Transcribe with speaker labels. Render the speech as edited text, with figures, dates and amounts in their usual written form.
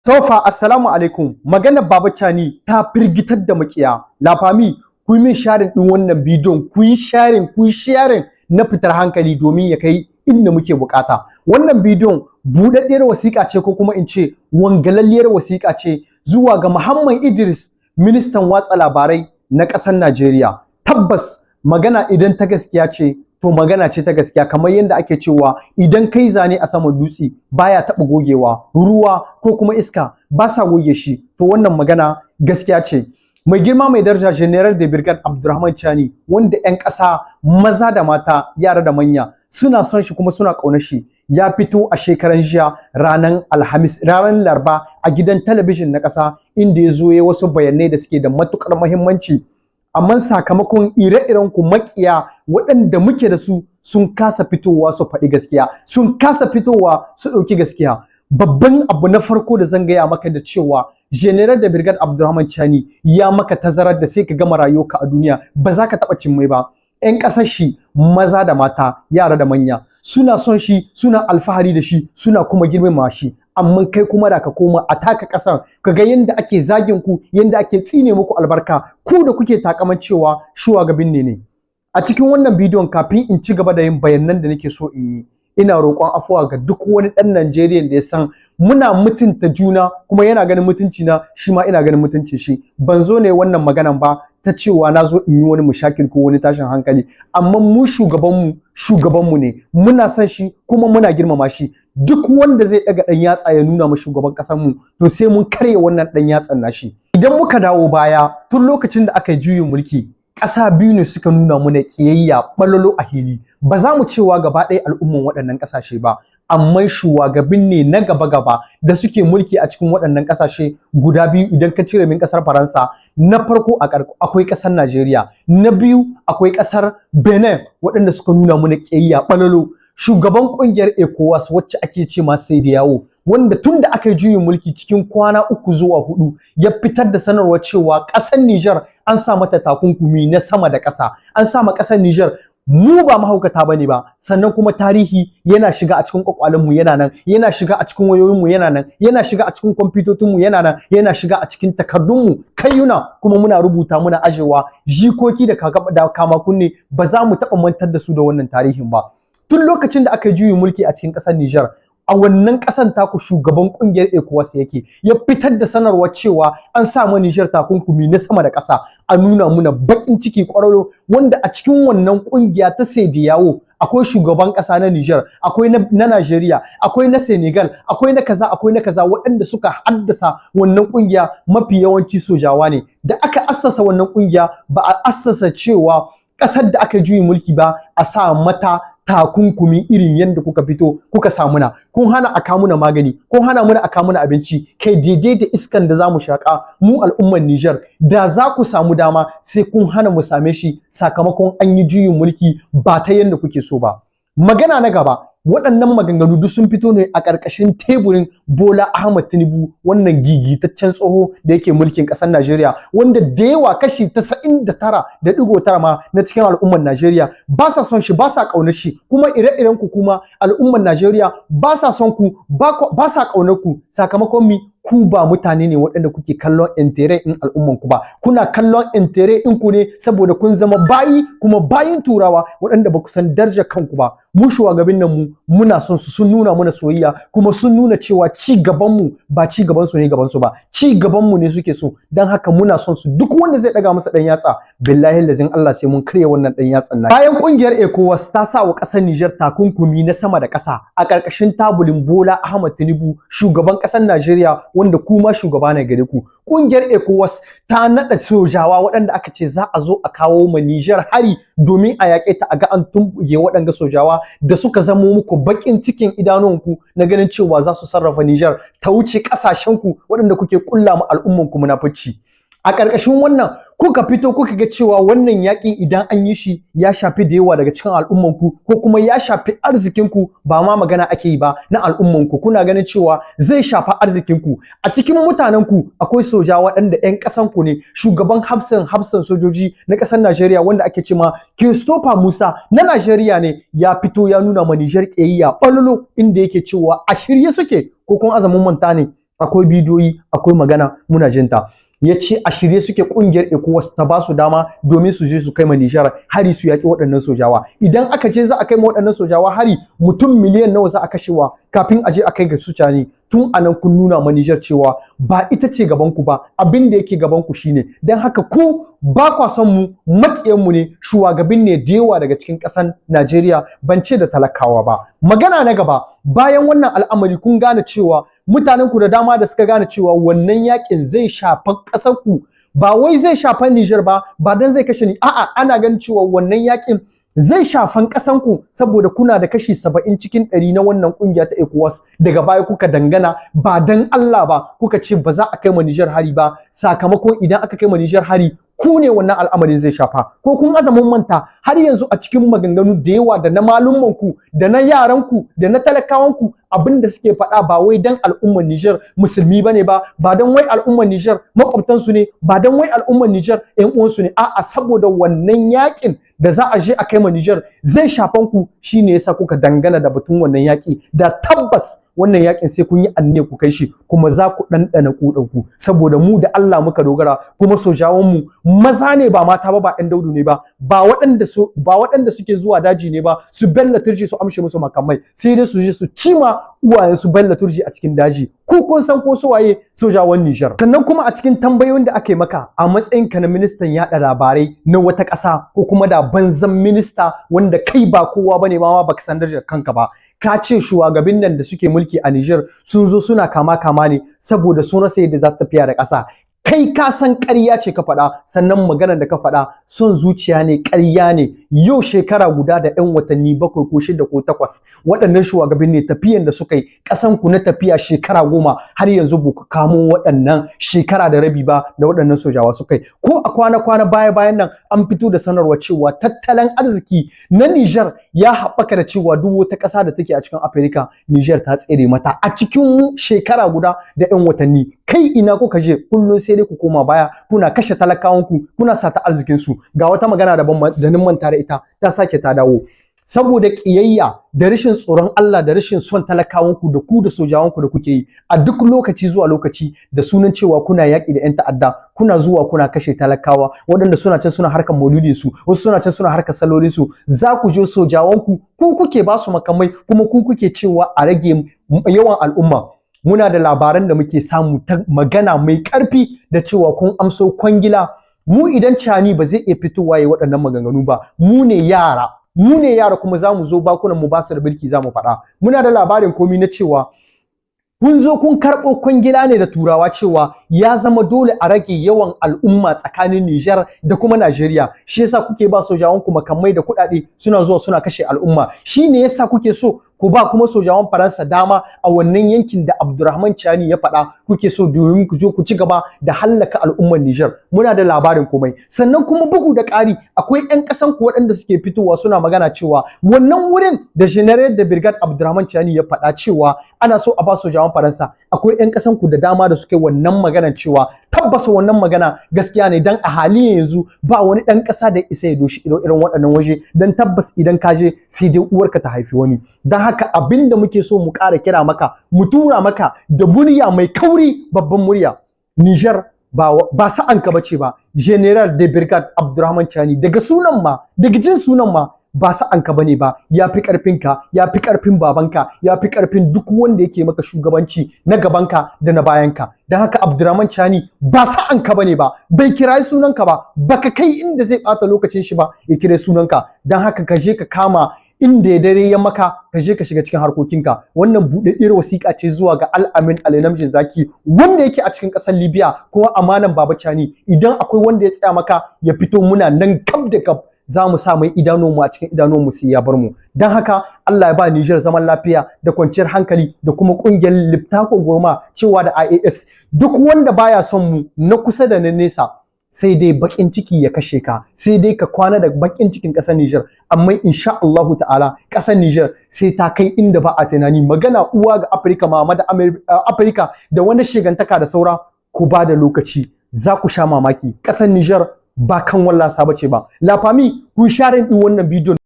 Speaker 1: Tofa assalamu alaikum maganar Baba Cani ta firgitar da makiya. Lafami ku yi min sharing din wannan bidiyon ku yi sharing na fitar hankali domin ya kai inda muke bukata. Wannan bidiyon budaddiyar wasiƙa ce ko kuma in ce wangalalliyar wasiƙa ce zuwa ga Muhammad Idris ministan watsa labarai na ƙasar Najeriya. Tabbas magana idan ta gaskiya ce to magana ce ta gaskiya, kamar yadda ake cewa idan kai zane a saman dutse baya taɓa gogewa, ruwa ko kuma iska ba sa goge shi. To wannan magana gaskiya ce. Mai girma mai daraja General da Brigade Abdulrahman Chani, wanda 'yan ƙasa maza da mata, yara da manya suna son shi kuma suna ƙaunar shi, ya fito a shekaran jiya ranar Alhamis, ranar Laraba a gidan talabijin na ƙasa, inda ya zo ya wasu bayanai da suke da matuƙar muhimmanci. Amma sakamakon ire-iren ku makiya waɗanda muke da su sun kasa fitowa su faɗi gaskiya, sun kasa fitowa su ɗauki gaskiya. Babban abu na farko da zan gaya maka da cewa General da Brigade Abdulrahman Chani ya maka tazarar da sai ka gama rayuwarka a duniya ba za ka taɓa cin mai ba. 'Yan ƙasar shi maza da mata, yara da manya suna son shi, suna alfahari da shi, suna kuma girmama shi. Amma kai kuma da ka koma a taka ƙasar ka ga yanda ake zagin ku, yanda ake tsine muku albarka, ku da kuke takaman cewa shugaban ne. A cikin wannan bidiyon kafin in ci gaba da yin bayanan da nake so in yi, ina roƙon afuwa ga duk wani ɗan Najeriya da ya san muna mutunta juna kuma yana ganin mutunci na, shi ma ina ganin mutuncin shi. Ban zo ne wannan maganan ba ta cewa na zo in yi wani mushakil ko wani tashin hankali, amma mu shugabanmu ne, muna son shi kuma muna girmama shi. Duk wanda zai daga ɗan yatsa ya nuna ma shugaban ƙasar mu to sai mun karya wannan ɗan yatsan nashi. Idan muka dawo baya tun lokacin da aka yi juyin mulki, ƙasa biyu ne suka nuna mana ƙiyayya ɓalalo a hili. Ba za mu cewa gaba ɗaya al'umman waɗannan ƙasashe ba, amma shugaban ne na gaba-gaba da suke mulki a cikin waɗannan ƙasashe guda biyu. Idan ka cire min ƙasar Faransa, na farko akwai ƙasar Najeriya, na biyu akwai ƙasar Benin, waɗanda suka nuna mana ƙiyayya ɓalalo. Shugaban ƙungiyar ECOWAS wacce ake ce ma Sediyawo, wanda tun da aka yi juyin mulki cikin kwana 3 zuwa 4 ya fitar da sanarwar cewa ƙasar Niger an sa mata takunkumi na sama da ƙasa. An sa ma ƙasar Niger, mu ba mahaukata bane ba, sannan kuma tarihi yana shiga a cikin kwakwalenmu yana nan, yana shiga a cikin wayoyinmu yana nan, yana shiga a cikin kwamfutocinmu yana nan, yana shiga a cikin takardunmu kayyuna, kuma muna rubuta muna ajewa. Jikoki da kama kunne ba za mu taɓa mantar da su da wannan tarihin ba. Tun lokacin da aka yi juyin mulki a cikin ƙasar Niger, a wannan ƙasan taku shugaban ƙungiyar ECOWAS yake ya fitar da sanarwar cewa an sa ma Niger takunkumi na sama da ƙasa, a nuna muna baƙin ciki ƙwararro, wanda a cikin wannan ƙungiya ta Sediyawo akwai shugaban ƙasa na Niger, akwai na Najeriya, akwai na Senegal, akwai na kaza, akwai na kaza, waɗanda suka haddasa wannan ƙungiya mafi yawanci sojawa ne. Da aka assasa wannan ƙungiya ba a assasa cewa ƙasar da aka juyi mulki ba a sa mata takunkumi irin yadda kuka fito kuka samu na. Kun hana a kawo muna magani, kun hana muna a kawo muna abinci, kai daidai da iskan da zamu shaka mu al'ummar Niger, da za ku samu dama sai kun hana mu same shi sakamakon an yi juyin mulki ba ta yadda kuke so ba. Magana na gaba, waɗannan maganganu duk sun fito ne a ƙarƙashin teburin Bola Ahmed Tinubu, wannan gigitaccen tsoho da yake mulkin ƙasar Najeriya, wanda da yawa kashi 99.9 ma na cikin al'ummar Najeriya ba sa son shi, ba sa ƙaunar shi, kuma ire-iren ku kuma al'ummar Najeriya ba sa son ku, ba sa ƙaunar ku. Sakamakon mi? Ku ba mutane ne waɗanda kuke kallon intere in al'umman ku ba, kuna kallon intere in ku ne saboda kun zama bayi, kuma bayin turawa waɗanda ba ku san darajar kanku ba. Mu shugaban nan mu muna son su, sun nuna mana soyayya, kuma sun nuna cewa ci gaban mu ba ci gaban su ne gaban su ba, ci gaban mu ne suke so. Dan haka muna son su, duk wanda zai daga masa dan yatsa billahi lazin Allah sai mun karya wannan dan yatsan nan. Bayan kungiyar ECOWAS ta sa wa ƙasar Niger takunkumi na sama da ƙasa a ƙarƙashin tabulin Bola Ahmed Tinubu, shugaban ƙasar Najeriya, wanda kuma shugaba ne gare ku. Kungiyar ECOWAS ta nada sojawa waɗanda aka ce za a zo a kawo ma Niger hari domin a yaƙe ta, a ga an tumbuge waɗanda sojawa da suka zamo muku baƙin cikin idanunku na ganin cewa za su sarrafa Niger ta wuce ƙasashenku waɗanda kuke ƙulla ma al'ummanku munafici. A ƙarƙashin wannan kuka fito kuka ga cewa wannan yaƙi idan an yi shi ya shafi da yawa daga cikin al'ummanku, ko kuma ya shafi arzikinku, ba ma magana ake yi ba na al'ummanku, kuna ganin cewa zai shafa arzikinku. A cikin mutanenku akwai soja waɗanda 'yan ƙasanku ne. Shugaban hafsan sojoji na ƙasar Najeriya, wanda ake ce ma Christopher Musa na Najeriya ne, ya fito ya nuna ma Niger ƙiyayya ɓalolo, inda yake cewa a shirye suke, ko kun azamin manta ne akwai bidiyoyi, akwai magana muna jinta. Ya ce a shirye suke kungiyar ECOWAS ta ba su dama domin su je su kai ma Nijar hari su yaki waɗannan sojawa. Idan aka ce za a kai ma waɗannan sojawa hari, mutum miliyan nawa za a kashewa kafin a je a kai ga su cani. Tun anan kun nuna ma Nijar cewa ba ita ce gaban ku ba, abin da yake gaban ku shine. Dan haka ku ba kwa son mu, makiyan mu ne, shugaban ne da yawa daga cikin ƙasar Najeriya, ban ce da talakawa ba. Magana na gaba, bayan wannan al'amari kun gane cewa mutanen ku da dama da suka gane cewa wannan yakin zai shafa ƙasar ku, ba wai zai shafa Niger ba dan zai kashe ni, a'a ana ganin cewa wannan yakin zai shafan ƙasan ku saboda kuna da kashi 70 cikin 100 na wannan kungiya ta ECOWAS. Daga baya kuka dangana ba dan Allah ba, kuka ce ba za a kai ma Niger hari ba, sakamakon idan aka kai ma Niger hari ku ne wannan al'amarin zai shafa. Ko kun azamin manta har yanzu a cikin maganganu da yawa da na malumman ku da na yaran ku da na talakawan ku abin da suke faɗa ba wai dan al'ummar Niger musulmi bane ba dan wai al'ummar Niger makwabtan su ne, ba dan wai al'ummar Niger ƴan uwan su ne, a'a saboda wannan yakin da za a je a kai ma Niger zai shafan ku, shine yasa kuka dangana da batun wannan yaki. Da tabbas wannan yakin sai kun yi anne ku kai shi, kuma za ku ɗanɗana kuɗanku, saboda mu da Allah muka dogara, kuma sojawan mu maza ne ba mata ba, ba ɗan daudu ne ba waɗanda suke zuwa daji ne ba su bella turji su amshe musu makamai, sai dai su je su cima uwayen su bella turji a cikin daji. Ku kun san ko su waye sojawan Niger. Sannan kuma a cikin tambayoyin da aka yi maka a matsayin ka na ministan yaɗa labarai na wata ƙasa, ko kuma da banzan minista wanda kai ba kowa bane ma baka san darajar kanka ba, ka ce shugabannin nan da suke mulki a Niger sun zo suna kama ne saboda sun rasa yadda za ta tafiya da ƙasa. Kai ka san ƙarya ce ka faɗa, sannan maganar da ka faɗa son zuciya ne, ƙarya ne. Yau shekara guda da 'yan watanni 7 ko 6 ko 8 waɗannan shugabanni tafiyan da suka yi ƙasan ku na tafiya shekara 10 har yanzu ba ku kamo waɗannan shekara da rabi ba da waɗannan sojawa suka yi. Ko a kwana bayan nan an fito da sanarwa cewa tattalin arziki na Niger ya haɓaka da cewa duk wata ƙasa da take a cikin Afirka Niger ta tsere mata a cikin shekara guda da 'yan watanni. Kai ina kuka je? Kullum sai dai ku koma baya, kuna kashe talakawanku, kuna sata arzikin su. Ga wata magana da nin manta da ita ta sake ta dawo. Saboda kiyayya da rashin tsoron Allah da rashin son talakawanku da ku da sojawanku da kuke yi a duk lokaci zuwa lokaci da sunan cewa kuna yaƙi da 'yan ta'adda, kuna zuwa kuna kashe talakawa waɗanda suna can suna harkar maulidin su, wasu suna can suna harkar salolin su. Za ku je sojawanku, ku kuke ba su makamai, kuma ku kuke cewa a rage yawan al'umma. Muna da labaran da muke samu ta magana mai ƙarfi da cewa kun amso kwangila. Mu idan cani ba zai iya fitowa yayi waɗannan maganganu ba, mu ne yara kuma za mu zo bakunan mu ba su da birki za mu faɗa. Muna da labarin komi na cewa kun zo kun karɓo kwangila ne da turawa cewa ya zama dole a rage yawan al'umma tsakanin Niger da kuma Najeriya. Shi yasa kuke ba sojawanku makamai da kuɗaɗe suna zuwa suna kashe al'umma. Shi ne yasa kuke so ku ba kuma sojawan Faransa dama a wannan yankin da Abdurrahman Chani ya faɗa, kuke so domin ku zo ku ci gaba da hallaka al'ummar Niger. Muna da labarin komai. Sannan kuma bugu da ƙari akwai 'yan ƙasan ku waɗanda suke fitowa suna magana cewa wannan wurin da General da Brigade Abdurrahman Chani ya faɗa cewa ana so a ba sojawan Faransa, akwai 'yan ƙasan ku da dama da suke wannan magana cewa tabbas wannan magana gaskiya ne, dan a halin yanzu ba wani ɗan ƙasa da isa ya doshi irin waɗannan waje, dan tabbas idan ka je sai dai uwarka ta haifi wani. Dan haka abinda muke so mu ƙara kira maka, mu tura maka da murya mai kauri, babban murya. Niger ba sa'anka bace ba. General de Brigade Abdurrahman Chani daga jin sunan ma ba sa'anka bane ba, yafi karfinka, yafi karfin babanka, yafi karfin duk wanda yake maka shugabanci na gabanka da na bayanka. Dan haka Abdurrahman Chani ba sa'anka bane ba, bai kirayi sunanka ba, baka kai inda zai bata lokacin shi ba ya kira sunanka. Dan haka ka je ka kama inda dare ya maka, ka je ka shiga cikin harkokinka. Wannan buɗaɗɗiyar wasiƙa ce zuwa ga Al-Amin Al-Namjin Zaki wanda yake a cikin ƙasar Libya, kuma amanan Baba Chani. Idan akwai wanda ya tsaya maka ya fito, muna nan kaf da kaf za mu sa mai idanunmu a cikin idanunmu sai ya bar mu. Dan haka Allah ya ba Niger zaman lafiya da kwanciyar hankali da kuma ƙungiyar Liptako Gurma cewa da IAS. Duk wanda baya son mu na kusa da na nesa sai dai bakin ciki ya kashe ka, sai dai ka kwana da bakin cikin ƙasar Niger. Amma insha Allahu ta'ala ƙasar Niger sai ta kai inda ba a tunani. Magana uwa ga Afirka, mama da Afirka da wani shigantaka da saura, ku ba da lokaci za ku sha mamaki. Ƙasar Niger ba kan wallasa bace ba. La famille, ku share din wannan bidiyon.